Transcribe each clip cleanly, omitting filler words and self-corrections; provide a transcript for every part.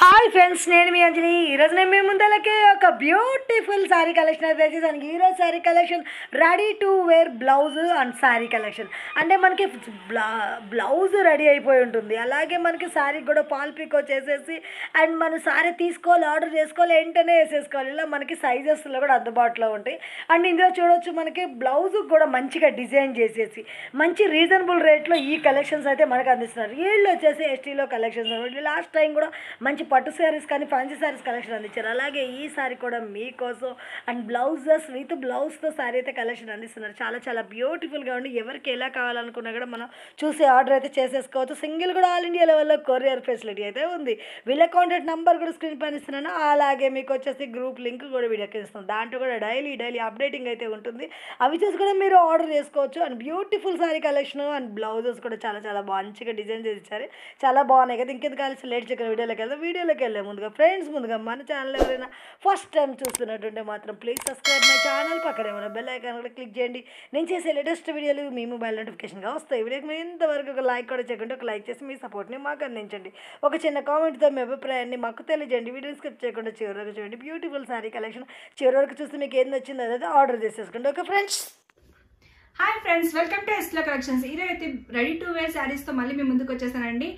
Hi friends, నేను మీ అంజలి. ఈరోజు నేను మీ ముందలకి ఒక బ్యూటిఫుల్ శారీ కలెక్షన్ అయితే తెచ్చేసాను. ఈరోజు sari collection ready to wear blouse and sari collection. అంటే మనకి బ్లౌజ్ రెడీ అయిపోయి ఉంటుంది, అలాగే మనకి శారీ కూడా పాల్ పికో చేసేసి అండ్ మన శారీ తీసుకోవాలి, ఆర్డర్ చేసుకోవాలి, వెంటనే వేసేసుకోవాలి. ఇలా మనకి సైజెస్లో కూడా అందుబాటులో ఉంటాయి. అండ్ ఇందులో చూడవచ్చు మనకి బ్లౌజ్ కూడా మంచిగా డిజైన్ చేసేసి మంచి రీజనబుల్ రేట్లో ఈ కలెక్షన్స్ అయితే మనకు అందిస్తున్నారు. వీళ్ళు వచ్చేసి ఎస్టీలో కలెక్షన్స్ అనమాట. లాస్ట్ టైం కూడా మంచి పట్టు శారీస్ కానీ ఫ్యాన్సీ శారీస్ కలెక్షన్ అందించారు. అలాగే ఈ శారీ కూడా మీకోసం అండ్ బ్లౌజెస్ విత్ బ్లౌజ్తో శారీ అయితే కలెక్షన్ అందిస్తున్నారు. చాలా చాలా బ్యూటిఫుల్గా ఉండి ఎవరికి ఎలా కావాలనుకున్నా కూడా మనం చూసి ఆర్డర్ అయితే చేసేసుకోవచ్చు. సింగిల్ కూడా ఆల్ ఇండియా లెవెల్లో కొరియర్ ఫెసిలిటీ అయితే ఉంది. వీళ్ళ కాంటాక్ట్ నెంబర్ కూడా స్క్రీన్ పైన ఇస్తున్నాను. అలాగే మీకు వచ్చేసి గ్రూప్ లింక్ కూడా వీడియోకి ఇస్తున్నాను. దాంట్లో కూడా డైలీ అప్డేటింగ్ అయితే ఉంటుంది. అవి చూసి కూడా మీరు ఆర్డర్ చేసుకోవచ్చు. And beautiful sari collection and blouses కూడా చాలా చాలా మంచిగా డిజైన్ చేసి ఇచ్చారు. చాలా బాగున్నాయి కదా. ఇంకెందుకు కలిసి లేట్ చేయకుండా వీడియోలోకి వెళ్ళే ముందుగా మన ఛానల్ ఎవరైనా ఫస్ట్ టైం చూస్తున్నట్టుంటే మాత్రం ప్లీజ్ సబ్స్క్రైబ్ మై ఛానల్. పక్కనే ఉన్న బెల్ ఐకాన్ కూడా క్లిక్ చేయండి. నేను చేసే లేటెస్ట్ వీడియోలు మీ మొబైల్ నోటిఫికేషన్గా వస్తాయి. వీడియోకి మీరు ఇంతవరకు ఒక లైక్ కూడా చేయకుండా ఒక లైక్ చేసి మీ సపోర్ట్ని మాకు అందించండి. ఒక చిన్న కామెంట్తో మీ అభిప్రాయాన్ని మాకు తెలియజేయండి. వీడియో స్కిప్ చేయకుండా చివరి వరకు చూడండి. బ్యూటిఫుల్ శారీ కలెక్షన్ చివరి వరకు చూస్తే మీకు ఏం నచ్చిందో అదైతే ఆర్డర్ చేసేసుకోండి. Okay friends. Hi friends, welcome to ఎస్లో కలెక్షన్స్. ఈరోజు అయితే రెడీ టు వేర్ శారీస్తో మళ్ళీ మీ ముందుకు వచ్చేసానండి.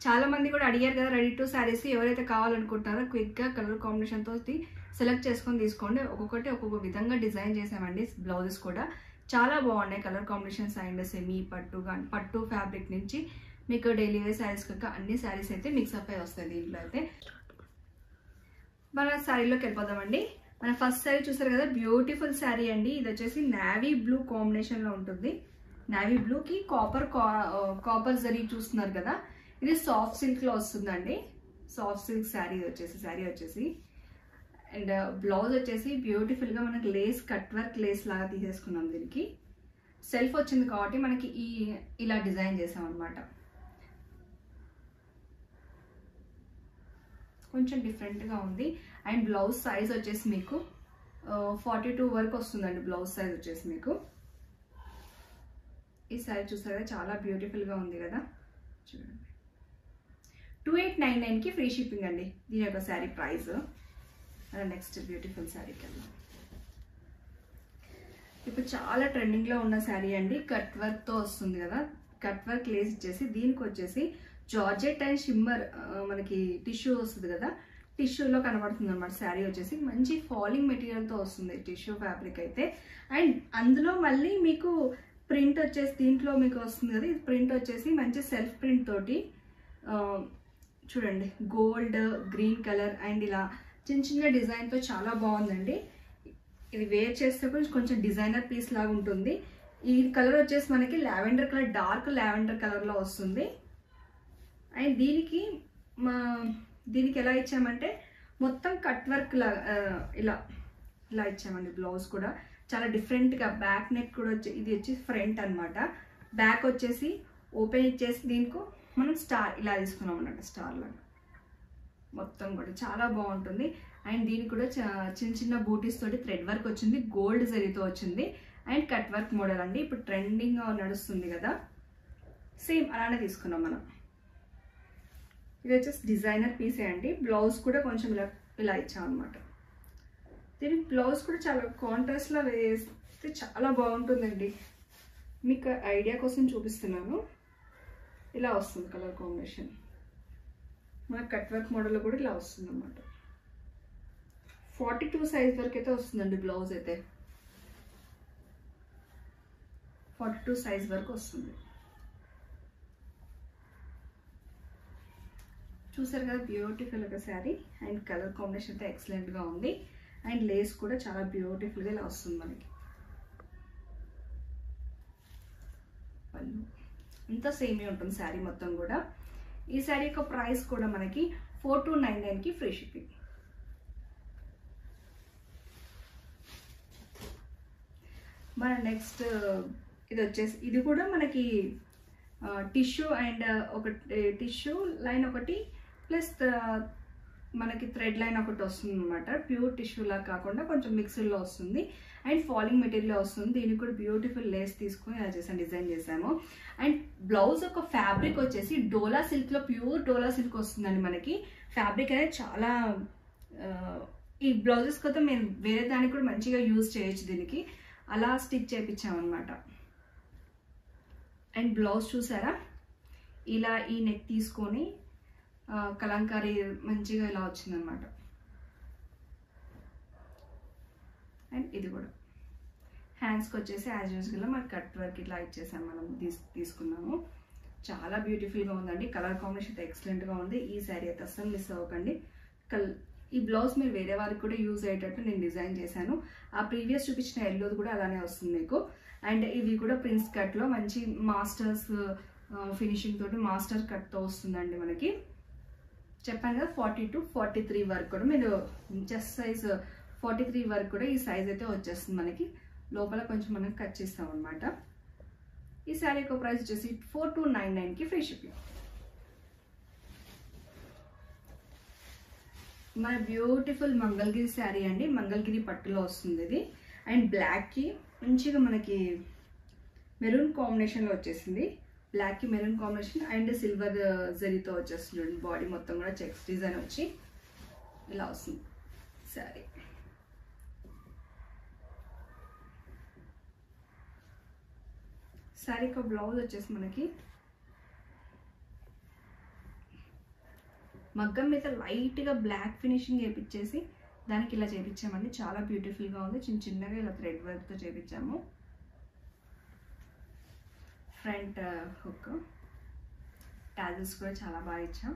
చాలా మంది కూడా అడిగారు కదా రెడీ టు శారీస్, ఎవరైతే కావాలనుకుంటారో క్విక్గా కలర్ కాంబినేషన్తో సెలెక్ట్ చేసుకొని తీసుకోండి. ఒక్కొక్కటి ఒక్కొక్క విధంగా డిజైన్ చేసామండి. బ్లౌజెస్ కూడా చాలా బాగున్నాయి. కలర్ కాంబినేషన్స్ అండ్ సెమీ పట్టు కానీ పట్టు ఫ్యాబ్రిక్ నుంచి మీకు డైలీ వేర్ శారీస్ కాక అన్ని శారీస్ అయితే మిక్సప్ అయి వస్తాయి. దీంట్లో అయితే మన శారీలోకి వెళ్ళిపోదామండి. మన ఫస్ట్ శారీ చూసారు కదా, బ్యూటిఫుల్ శారీ అండి. ఇది వచ్చేసి నావీ బ్లూ కాంబినేషన్లో ఉంటుంది. నావీ బ్లూకి కాపర్ జరీ చూస్తున్నారు కదా. ఇది సాఫ్ట్ సిల్క్లో వస్తుందండి. సాఫ్ట్ సిల్క్ శారీ వచ్చేసి అండ్ బ్లౌజ్ వచ్చేసి బ్యూటిఫుల్గా మనకి లేస్ కట్ వర్క్ లేస్ లాగా తీసేసుకున్నాం. దీనికి సెల్ఫ్ వచ్చింది కాబట్టి మనకి ఇలా డిజైన్ చేసాం అనమాట. కొంచెం డిఫరెంట్గా ఉంది. అండ్ బ్లౌజ్ సైజ్ వచ్చేసి మీకు 42 వరకు వస్తుందండి. బ్లౌజ్ సైజ్ వచ్చేసి మీకు ఈ శారీ చూసారా, చాలా బ్యూటిఫుల్గా ఉంది కదా. చూడండి, 2899కి ఫ్రీ షిప్పింగ్ అండి దీని యొక్క శారీ ప్రైస్. నెక్స్ట్ బ్యూటిఫుల్ శారీకి వెళ్దాం. ఇప్పుడు చాలా ట్రెండింగ్లో ఉన్న శారీ అండి. కట్ వర్క్తో వస్తుంది కదా. కట్ వర్క్ లేస్ ఇచ్చేసి దీనికి వచ్చేసి జార్జెట్ అండ్ షిమ్మర్ మనకి టిష్యూ వస్తుంది కదా, టిష్యూలో కనబడుతుంది అనమాట. శారీ వచ్చేసి మంచి ఫాలింగ్ మెటీరియల్తో వస్తుంది టిష్యూ ఫ్యాబ్రిక్ అయితే. అండ్ అందులో మళ్ళీ మీకు ప్రింట్ వచ్చేసి దీంట్లో మీకు వస్తుంది కదా. ఇది ప్రింట్ వచ్చేసి మంచి సెల్ఫ్ ప్రింట్ తోటి చూడండి, గోల్డ్ గ్రీన్ కలర్ అండ్ ఇలా చిన్న డిజైన్తో చాలా బాగుందండి. ఇది వేర్ చేస్తే కొంచెం డిజైనర్ పీస్ లాగా ఉంటుంది. ఈ కలర్ వచ్చేసి మనకి లావెండర్ కలర్, డార్క్ లావెండర్ కలర్లో వస్తుంది. అండ్ దీనికి ఎలా ఇచ్చామంటే మొత్తం కట్ వర్క్ ఇలా ఇచ్చామండి. బ్లౌజ్ కూడా చాలా డిఫరెంట్గా బ్యాక్ నెక్ కూడా ఇది వచ్చి ఫ్రంట్ అనమాట. బ్యాక్ వచ్చేసి ఓపెన్ ఇచ్చేసి దీనికి మనం స్టార్ ఇలా తీసుకున్నాం అన్నమాట. స్టార్ లాగా మొత్తం కూడా చాలా బాగుంటుంది. అండ్ దీనికి కూడా చిన్న బూటీస్ తోటి థ్రెడ్ వర్క్ వచ్చింది, గోల్డ్ జరీతో వచ్చింది అండ్ కట్ వర్క్ మోడల్ అండి. ఇప్పుడు ట్రెండింగ్గా నడుస్తుంది కదా, సేమ్ అలానే తీసుకున్నాం మనం. ఇది వచ్చేసి డిజైనర్ పీసే అండి. బ్లౌజ్ కూడా కొంచెం ఇలా ఇచ్చాం అనమాట. దీనికి బ్లౌజ్ కూడా చాలా కాంట్రాస్ట్లో వేస్తే చాలా బాగుంటుందండి. మీకు ఐడియా కోసం చూపిస్తున్నాను. ఇలా వస్తుంది కలర్ కాంబినేషన్. మన కట్ వర్క్ మోడల్లో కూడా ఇలా వస్తుంది అన్నమాట. 42 సైజ్ వరకు అయితే వస్తుందండి. బ్లౌజ్ అయితే 42 సైజ్ వరకు వస్తుంది. చూసారు కదా, బ్యూటిఫుల్గా శారీ అండ్ కలర్ కాంబినేషన్ అయితే ఎక్సలెంట్గా ఉంది. అండ్ లేస్ కూడా చాలా బ్యూటిఫుల్గా ఇలా వస్తుంది మనకి. అంతా సేమే ఉంటుంది శారీ మొత్తం కూడా. ఈ శారీ యొక్క ప్రైస్ కూడా మనకి 4299కి ఫ్రీ షిప్పింగ్. మన నెక్స్ట్ ఇది వచ్చేసి ఇది కూడా మనకి టిష్యూ అండ్ ఒకటి టిష్యూ లైన్ ఒకటి ప్లస్ మనకి థ్రెడ్ లైన్ ఒకటి వస్తుంది అనమాట. ప్యూర్ టిష్యూలా కాకుండా కొంచెం మిక్స్డ్లో వస్తుంది అండ్ ఫాలింగ్ మెటీరియల్ వస్తుంది. దీనికి కూడా బ్యూటిఫుల్ లేస్ తీసుకొని ఇలా చేసాను, డిజైన్ చేసాము. అండ్ బ్లౌజ్ ఒక ఫ్యాబ్రిక్ వచ్చేసి డోలా సిల్క్లో, ప్యూర్ డోలా సిల్క్ వస్తుందండి మనకి. ఫ్యాబ్రిక్ అనేది చాలా ఈ బ్లౌజెస్ కొత్త మేము వేరే దానికి కూడా మంచిగా యూజ్ చేయొచ్చు. దీనికి అలా స్టిచ్ చేయించామన్నమాట. అండ్ బ్లౌజ్ చూసారా, ఇలా ఈ నెక్ తీసుకొని కలంకారీ మంచిగా ఇలా వచ్చిందనమాట. అండ్ ఇది కూడా హ్యాండ్స్కి వచ్చేసి యాజ్ యూజువల్గా మనకి కట్ వర్క్ ఇట్లా ఇచ్చేసాం, మనం తీసుకున్నాము. చాలా బ్యూటిఫుల్గా ఉందండి. కలర్ కాంబినేషన్ అయితే ఎక్సలెంట్గా ఉంది. ఈ శారీ అయితే అస్సలు మిస్ అవ్వకండి. ఈ బ్లౌజ్ మీరు వేరే వారికి కూడా యూజ్ అయ్యేటట్టు నేను డిజైన్ చేశాను. ఆ ప్రీవియస్ చూపించిన ఎల్లోది కూడా అలానే వస్తుంది మీకు. అండ్ ఇవి కూడా ప్రిన్స్ కట్లో మంచి మాస్టర్స్ ఫినిషింగ్ తోటి మాస్టర్ కట్తో వస్తుందండి మనకి. చెప్పాను కదా 40 to 43 వరకు కూడా మీరు చెస్ట్ సైజ్ 43 వరకు కూడా ఈ సైజ్ అయితే వచ్చేస్తుంది మనకి. లోపల కొంచెం మనం కట్ చేస్తాం అనమాట. ఈ శారీ యొక్క ప్రైస్ వచ్చేసి 4299కి ఫ్రీ షిప్పింగ్. మన బ్యూటిఫుల్ మంగళగిరి శారీ అండి. మంగళగిరి పట్టులో వస్తుంది ఇది. అండ్ బ్లాక్కి మంచిగా మనకి మెరూన్ కాంబినేషన్లో వచ్చేసింది. బ్లాక్కి మెరూన్ కాంబినేషన్ అండ్ సిల్వర్ జరీతో వచ్చేస్తుంది. బాడీ మొత్తం కూడా చెక్స్ డిజైన్ వచ్చి ఇలా వస్తుంది శారీ. శారీ యొక్క బ్లౌజ్ వచ్చేసి మనకి మగ్గం మీద లైట్గా బ్లాక్ ఫినిషింగ్ చేయించేసి దానికి ఇలా చేయించామండి. చాలా బ్యూటిఫుల్గా ఉంది. చిన్నగా ఇలా థ్రెడ్ వర్క్తో చేయించాము. ఫ్రంట్ హుక్ టాజిల్స్ కూడా చాలా బాగా ఇచ్చాం.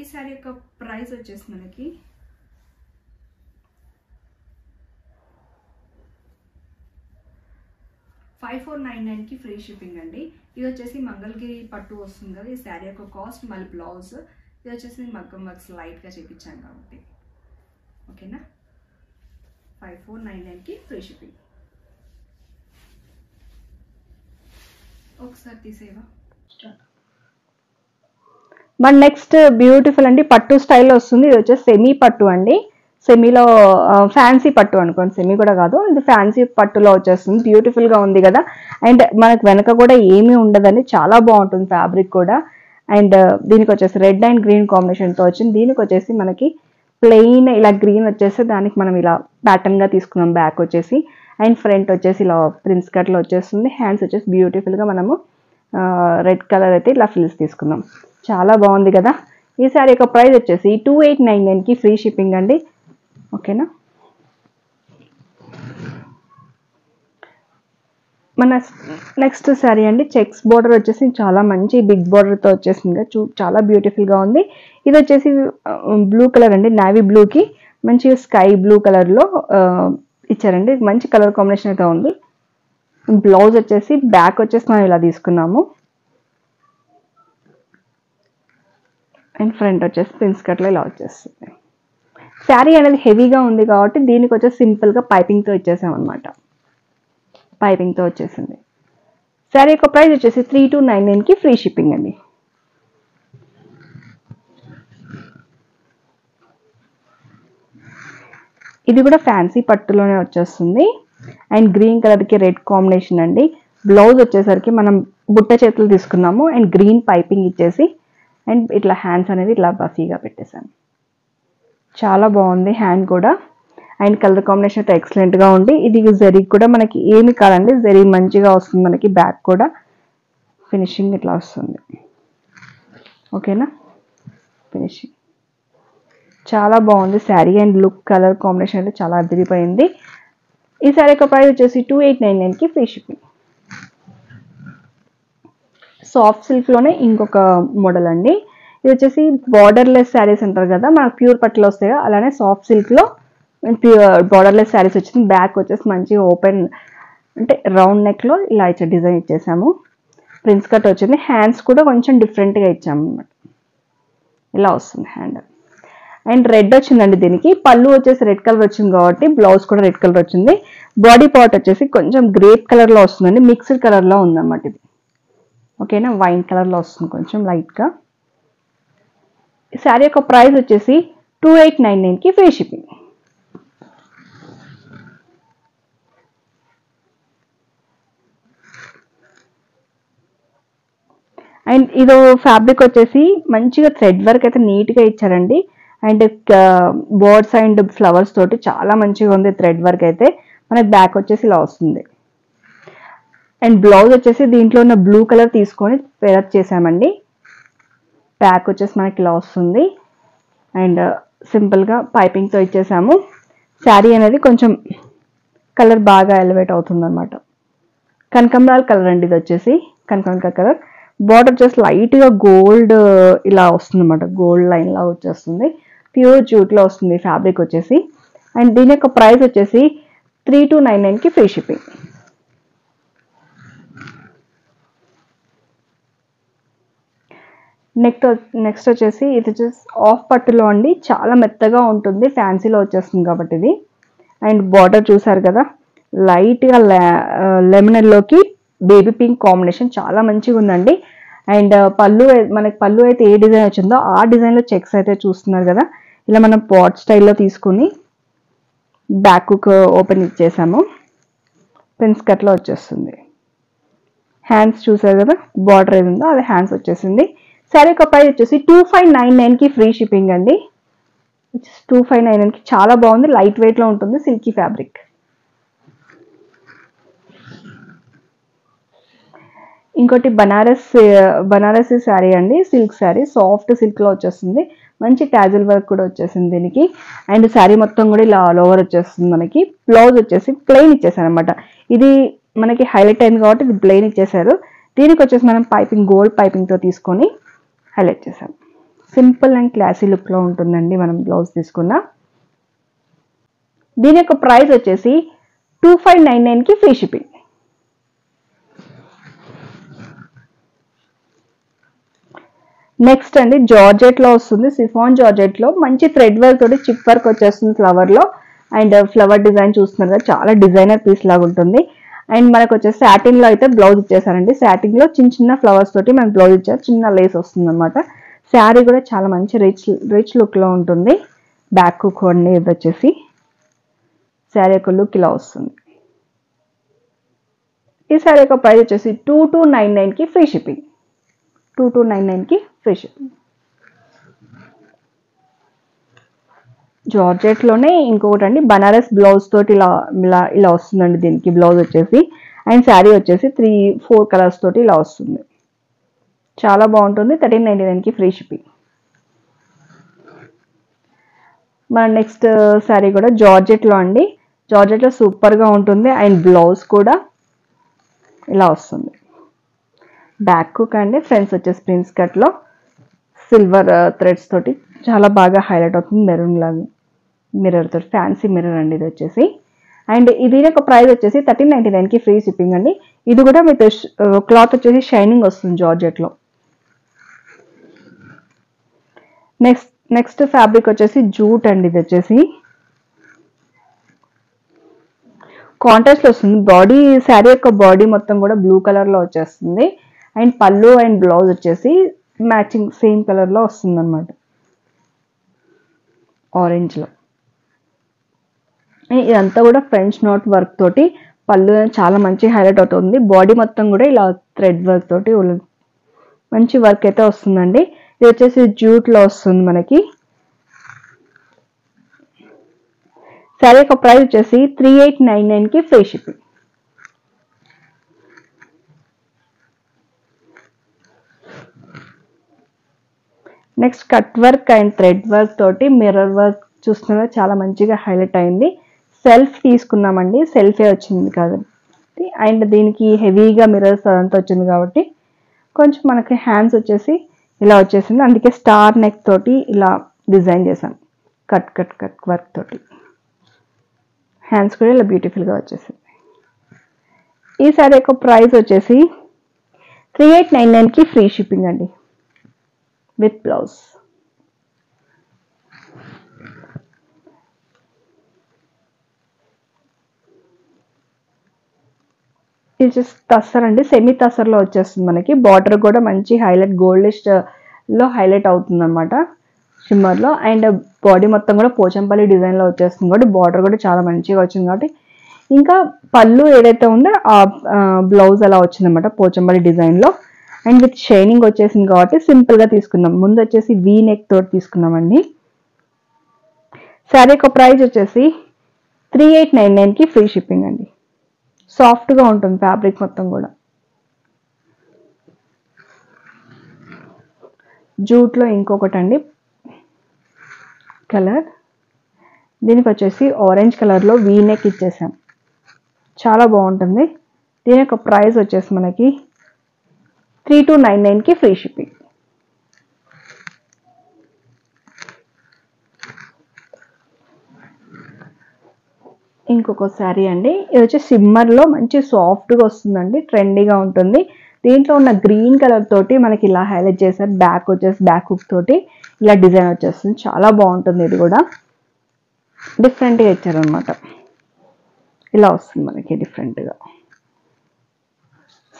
ఈ శారీ యొక్క ప్రైస్ వచ్చేసి మనకి 5499కి ఫ్రీ షిప్పింగ్ అండి. ఇది వచ్చేసి మంగళగిరి పట్టు వస్తుంది కదా. ఈ శారీ యొక్క కాస్ట్ మళ్ళీ బ్లౌజ్ ఇది వచ్చేసి మగ్గం వర్క్స్ లైట్గా చేయించాను కాబట్టి ఓకేనా. 5499కి ఫ్రీ షిప్పింగ్. ఒకసారి తీసేవా. మన నెక్స్ట్ బ్యూటిఫుల్ అండి పట్టు స్టైల్లో వస్తుంది. ఇది వచ్చేసి సెమీ పట్టు అండి. సెమీలో ఫ్యాన్సీ పట్టు అనుకోండి, సెమీ కూడా కాదు, ఇది ఫ్యాన్సీ పట్టులో వచ్చేస్తుంది. బ్యూటిఫుల్గా ఉంది కదా. అండ్ మనకు వెనక కూడా ఏమీ ఉండదండి, చాలా బాగుంటుంది ఫ్యాబ్రిక్ కూడా. అండ్ దీనికి వచ్చేసి రెడ్ అండ్ గ్రీన్ కాంబినేషన్తో వచ్చింది. దీనికి వచ్చేసి మనకి ప్లెయిన్ ఇలా గ్రీన్ వచ్చేసి దానికి మనం ఇలా ప్యాటర్న్గా తీసుకున్నాం. బ్యాక్ వచ్చేసి అండ్ ఫ్రంట్ వచ్చేసి ఇలా ప్రిన్స్ కట్లో వచ్చేస్తుంది. హ్యాండ్స్ వచ్చేసి బ్యూటిఫుల్గా మనము రెడ్ కలర్ అయితే ఇలా ఫిల్స్ తీసుకున్నాం. చాలా బాగుంది కదా. ఈ శారీ యొక్క ప్రైస్ వచ్చేసి 2899కి ఫ్రీ షిప్పింగ్ అండి. ఓకేనా. మన నెక్స్ట్ శారీ అండి చెక్స్ బోర్డర్ వచ్చేసి చాలా మంచి బిగ్ బోర్డర్తో వచ్చేసింది. చాలా బ్యూటిఫుల్గా ఉంది. ఇది వచ్చేసి బ్లూ కలర్ అండి, నావీ బ్లూకి మంచి స్కై బ్లూ కలర్లో ఇచ్చారండి. మంచి కలర్ కాంబినేషన్ అయితే ఉంది. బ్లౌజ్ వచ్చేసి బ్యాక్ వచ్చేసి మనం ఇలా తీసుకున్నాము. అండ్ ఫ్రంట్ వచ్చేసి ప్రిన్స్ కట్లో ఇలా వచ్చేస్తుంది. శారీ అనేది హెవీగా ఉంది కాబట్టి దీనికి వచ్చేసి సింపుల్గా పైపింగ్తో ఇచ్చేసాం అనమాట. పైపింగ్తో వచ్చేసింది. శారీ యొక్క ప్రైస్ వచ్చేసి 3299కి ఫ్రీ షిప్పింగ్ అండి. ఇది కూడా ఫ్యాన్సీ పట్టులోనే వచ్చేస్తుంది. అండ్ గ్రీన్ కలర్కి రెడ్ కాంబినేషన్ అండి. బ్లౌజ్ వచ్చేసరికి మనం బుట్ట చేతులు తీసుకున్నాము అండ్ గ్రీన్ పైపింగ్ ఇచ్చేసి అండ్ ఇట్లా హ్యాండ్స్ అనేది ఇట్లా బఫీగా పెట్టేసాను. చాలా బాగుంది హ్యాండ్ కూడా. అండ్ కలర్ కాంబినేషన్ అయితే ఎక్సలెంట్గా ఉంది. ఇది జరీ కూడా మనకి ఏమి కాదండి, జరీ మంచిగా వస్తుంది మనకి. బ్యాక్ కూడా ఫినిషింగ్ ఇట్లా వస్తుంది. ఓకేనా. ఫినిషింగ్ చాలా బాగుంది sari. And look colour combination అయితే చాలా అదిరిపోయింది. ఈ శారీ యొక్క ప్రైస్ వచ్చేసి 2899కి ఫ్రీ షిప్పింగ్. సాఫ్ట్ సిల్క్లోనే ఇంకొక మోడల్ అండి. ఇది వచ్చేసి బార్డర్లెస్ శారీస్ అంటారు కదా, మనకు ప్యూర్ పట్టులో వస్తాయి కదా, అలానే సాఫ్ట్ సిల్క్లో బార్డర్లెస్ శారీస్ వచ్చింది. బ్యాక్ వచ్చేసి మంచిగా ఓపెన్ అంటే రౌండ్ నెక్లో ఇలా ఇచ్చే డిజైన్ ఇచ్చేసాము. ప్రిన్స్ కట్ వచ్చింది. హ్యాండ్స్ కూడా కొంచెం డిఫరెంట్గా ఇచ్చాము అన్నమాట. ఇలా వస్తుంది హ్యాండ్. అండ్ రెడ్ వచ్చిందండి దీనికి. పళ్ళు వచ్చేసి రెడ్ కలర్ వచ్చింది కాబట్టి బ్లౌజ్ కూడా రెడ్ కలర్ వచ్చింది. బాడీ పార్ట్ వచ్చేసి కొంచెం గ్రేప్ కలర్లో వస్తుందండి, మిక్స్డ్ కలర్లో ఉందన్నమాట ఇది. ఓకేనా. వైన్ కలర్లో వస్తుంది కొంచెం లైట్గా. శారీ యొక్క ప్రైస్ వచ్చేసి 2899కి ఫ్రీ షిప్పింగ్. అండ్ ఇది ఫ్యాబ్రిక్ వచ్చేసి మంచిగా థ్రెడ్ వర్క్ అయితే నీట్గా ఇచ్చారండి. అండ్ బర్డ్స్ అండ్ ఫ్లవర్స్ తోటి చాలా మంచిగా ఉంది థ్రెడ్ వర్క్ అయితే. మనకి బ్యాక్ వచ్చేసి ఇలా వస్తుంది. అండ్ బ్లౌజ్ వచ్చేసి దీంట్లో ఉన్న బ్లూ కలర్ తీసుకొని పేరప్ చేసామండి. బ్యాక్ వచ్చేసి మనకి ఇలా వస్తుంది. అండ్ సింపుల్గా పైపింగ్తో ఇచ్చేసాము. శారీ అనేది కొంచెం కలర్ బాగా ఎలివేట్ అవుతుంది అనమాట. కనకంబరాల కలర్ అండి ఇది వచ్చేసి, కనకాంబరాల కలర్. బార్డర్ వచ్చేసి లైట్గా గోల్డ్ ఇలా వస్తుంది అనమాట, గోల్డ్ లైన్ లా వచ్చేస్తుంది. ప్యూర్ జూట్లో వస్తుంది ఫ్యాబ్రిక్ వచ్చేసి. అండ్ దీని యొక్క ప్రైస్ వచ్చేసి 3299కి ఫ్రీ షిప్పింగ్. నెక్స్ట్ వచ్చేసి ఇది వచ్చేసి ఆఫ్ పట్టులో అండి, చాలా మెత్తగా ఉంటుంది, ఫ్యాన్సీలో వచ్చేస్తుంది కాబట్టి ఇది. అండ్ బార్డర్ చూసారు కదా, లైట్గా లెమన్ ఎల్లోకి బేబీ పింక్ కాంబినేషన్ చాలా మంచిగా ఉందండి. అండ్ మనకి పళ్ళు అయితే ఏ డిజైన్ వచ్చిందో ఆ డిజైన్లో చెక్స్ అయితే చూస్తున్నారు కదా. ఇలా మనం పాట్ స్టైల్లో తీసుకుని బ్యాక్ ఓపెన్ ఇచ్చేసాము. ప్రిన్స్ కట్లో వచ్చేస్తుంది. హ్యాండ్స్ చూసారు కదా, బార్డర్ ఏది ఉందో అది హ్యాండ్స్ వచ్చేసింది. శారీ యొక్క ప్రైస్ వచ్చేసి 2599కి ఫ్రీ షిప్పింగ్ అండి. 2599కి చాలా బాగుంది, లైట్ వెయిట్లో ఉంటుంది, సిల్కీ ఫ్యాబ్రిక్. ఇంకోటి బనారసి శారీ అండి, సిల్క్ శారీ, సాఫ్ట్ సిల్క్లో వచ్చేస్తుంది. మంచి క్యాజువల్ వర్క్ కూడా వచ్చేసింది దీనికి. అండ్ శారీ మొత్తం కూడా ఇలా ఆల్ ఓవర్ వచ్చేస్తుంది మనకి. బ్లౌజ్ వచ్చేసి ప్లెయిన్ ఇచ్చేసారు అనమాట. ఇది మనకి హైలైట్ అయింది కాబట్టి ఇది ప్లెయిన్ ఇచ్చేసారు. దీనికి వచ్చేసి మనం గోల్డ్ పైపింగ్తో తీసుకొని హైలైట్ చేసాం. సింపుల్ అండ్ క్లాసీ లుక్లో ఉంటుందండి మనం బ్లౌజ్ తీసుకున్న. దీని యొక్క ప్రైస్ వచ్చేసి 2599కి ఫ్రీ షిప్పింగ్. నెక్స్ట్ అండి జార్జెట్లో వస్తుంది, సిఫాన్ జార్జెట్లో మంచి థ్రెడ్ వర్క్ తోటి చిప్ వర్క్ వచ్చేస్తుంది ఫ్లవర్లో. అండ్ ఫ్లవర్ డిజైన్ చూస్తున్నారు కదా, చాలా డిజైనర్ పీస్ లాగా ఉంటుంది. అండ్ మనకు వచ్చేసి సాటిన్లో అయితే బ్లౌజ్ ఇచ్చేసారండి. సాటిన్లో చిన్న చిన్న ఫ్లవర్స్ తోటి మనకు బ్లౌజ్ ఇచ్చారు, చిన్న లేస్ వస్తుంది అనమాట. శారీ కూడా చాలా మంచి రిచ్ లుక్లో ఉంటుంది. బ్యాక్ కోండి ఇది వచ్చేసి శారీ యొక్క లుక్ ఇలా వస్తుంది. ఈ శారీ యొక్క ప్రైస్ వచ్చేసి 2299కి ఫ్రీ షిప్పింగ్. 2299కి ఫ్రీ షిప్పింగ్. జార్జెట్లోనే ఇంకొకటి అండి, బనారస్ బ్లౌజ్ తోటి ఇలా వస్తుందండి దీనికి బ్లౌజ్ వచ్చేసి. అండ్ శారీ వచ్చేసి 3-4 కలర్స్ తోటి ఇలా వస్తుంది, చాలా బాగుంటుంది. 1399కి ఫ్రీ షిప్పింగ్. మన నెక్స్ట్ శారీ కూడా జార్జెట్లో అండి, జార్జెట్లో సూపర్గా ఉంటుంది. అండ్ బ్లౌజ్ కూడా ఇలా వస్తుంది. బ్యాక్ అండి, ఫ్రంట్స్ వచ్చేసి ప్రిన్స్ కట్లో సిల్వర్ థ్రెడ్స్ తోటి చాలా బాగా హైలైట్ అవుతుంది. మెరూన్ లాగా మిర్రర్ తోటి, ఫ్యాన్సీ మిర్రర్ అండి ఇది వచ్చేసి. అండ్ ఇది యొక్క ప్రైస్ వచ్చేసి 1399కి ఫ్రీ షిప్పింగ్ అండి. ఇది కూడా విత్ క్లాత్ వచ్చేసి షైనింగ్ వస్తుంది జార్జెట్లో. నెక్స్ట్ ఫ్యాబ్రిక్ వచ్చేసి జూట్ అండి. ఇది వచ్చేసి కాంట్రాస్ట్ వస్తుంది. శారీ యొక్క బాడీ మొత్తం కూడా బ్లూ కలర్లో వచ్చేస్తుంది. అండ్ పళ్ళు అండ్ బ్లౌజ్ వచ్చేసి మ్యాచింగ్ సేమ్ కలర్లో వస్తుంది అనమాట, ఆరెంజ్లో. ఇదంతా కూడా ఫ్రెంచ్ నోట్ వర్క్ తోటి పళ్ళు చాలా మంచి హైలైట్ అవుతుంది. బాడీ మొత్తం కూడా ఇలా థ్రెడ్ వర్క్ తోటి మంచి వర్క్ అయితే వస్తుందండి. ఇది వచ్చేసి జూట్లో వస్తుంది మనకి. శారీ యొక్క ప్రైస్ వచ్చేసి 3899కి free shipping. Next cut work and thread work తోటి మిర్రర్ వర్క్ చూస్తున్నా చాలా మంచిగా హైలైట్ అయింది. సెల్ఫ్ తీసుకున్నామండి, సెల్ఫే వచ్చింది కాబట్టి. అండ్ దీనికి హెవీగా మిర్రర్స్ అదంతా వచ్చింది కాబట్టి కొంచెం మనకి హ్యాండ్స్ వచ్చేసి ఇలా వచ్చేసింది. అందుకే స్టార్ నెక్ తోటి ఇలా డిజైన్ చేశాం, కట్ వర్క్ తోటి. హ్యాండ్స్ కూడా ఇలా బ్యూటిఫుల్గా వచ్చేసింది. ఈ సారీ యొక్క ప్రైస్ వచ్చేసి 3899కి ఫ్రీ షిప్పింగ్ అండి విత్ బ్లౌజ్. ఇది జస్ట్ తస్సర్ అండి, సెమీ తస్సర్లో వచ్చేస్తుంది మనకి. బార్డర్ కూడా మంచి హైలైట్ గోల్డిష్ లో హైలైట్ అవుతుంది అనమాట. షిమ్మర్లో. అండ్ బాడీ మొత్తం కూడా పోచంపల్లి డిజైన్లో వచ్చేస్తుంది కాబట్టి బార్డర్ కూడా చాలా మంచిగా వచ్చింది కాబట్టి. ఇంకా పళ్ళు ఏదైతే ఉందో ఆ బ్లౌజ్ అలా వచ్చిందన్నమాట పోచంపల్లి డిజైన్లో. అండ్ విత్ షైనింగ్ వచ్చేసింది కాబట్టి సింపుల్గా తీసుకున్నాం. ముందు వచ్చేసి వీ నెక్ తోటి తీసుకున్నామండి. శారీ యొక్క ప్రైస్ వచ్చేసి 3899కి ఫ్రీ షిప్పింగ్ అండి. సాఫ్ట్గా ఉంటుంది ఫ్యాబ్రిక్ మొత్తం కూడా. జూట్లో ఇంకొకటి అండి కలర్, దీనికి వచ్చేసి ఆరెంజ్ కలర్లో వీ నెక్ ఇచ్చేసాం, చాలా బాగుంటుంది. దీని యొక్క ప్రైస్ వచ్చేసి మనకి 3299కి ఫ్రీ షిప్పింగ్. ఇంకొక శారీ అండి, ఇది వచ్చి సిమ్మర్లో మంచి సాఫ్ట్గా వస్తుందండి, ట్రెండీగా ఉంటుంది. దీంట్లో ఉన్న గ్రీన్ కలర్ తోటి మనకి ఇలా హైలైట్ చేశారు. బ్యాక్ వచ్చేసి బ్యాక్ హుక్ తోటి ఇలా డిజైన్ వచ్చేస్తుంది, చాలా బాగుంటుంది. ఇది కూడా డిఫరెంట్గా ఇచ్చారనమాట, ఇలా వస్తుంది మనకి డిఫరెంట్గా.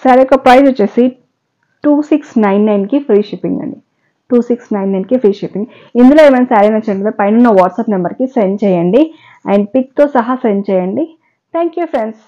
శారీ యొక్క ప్రైస్ వచ్చేసి 2699కి ఫ్రీ షిప్పింగ్ అండి. 2699కి ఫ్రీ షిప్పింగ్. ఇందులో ఏమైనా శారీ నచ్చినట్లయితే పైన వాట్సాప్ నెంబర్కి సెండ్ చేయండి అండ్ పిక్తో సహా సెండ్ చేయండి. Thank you friends.